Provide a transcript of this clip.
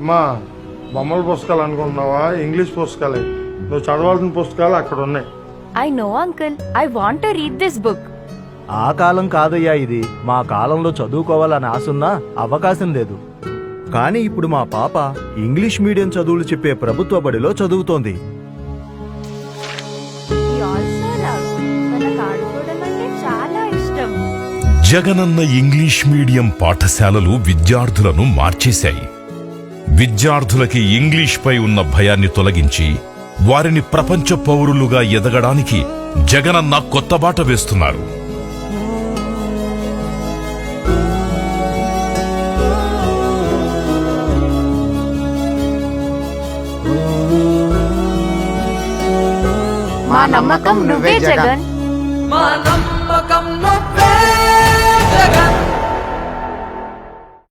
అమ్మా బొమ్మల పుస్తకాలు అనుకుంటున్నావా? ఇంగ్లీష్ పుస్తకాలే. నువ్వు చదవాల్సిన పుస్తకాలు అక్కడ ఉన్నాయి. I know, uncle. I want to read this book. ఆ కాలం కాదయ్యా ఇది. మా కాలంలో చదువుకోవాలని ఆశున్నా అవకాశం లేదు. కానీ ఇప్పుడు మా పాప ఇంగ్లీష్ మీడియం చదువులు చెప్పే ప్రభుత్వ బడిలో చదువుతోంది. He also loves. తనకు ఆడుకోవడం అంటే చాలా ఇష్టం. జగనన్న ఇంగ్లీష్ మీడియం పాఠశాలలు విద్యార్థులను మార్చేశాయి. విద్యార్థులకి ఇంగ్లీష్ పై ఉన్న భయాన్ని తొలగించి వారిని ప్రపంచ పౌరులుగా ఎదగడానికి జగనన్న కొత్త బాట వేస్తున్నారు. మా నమ్మకం నువ్వే జగన్. మా నమ్మకం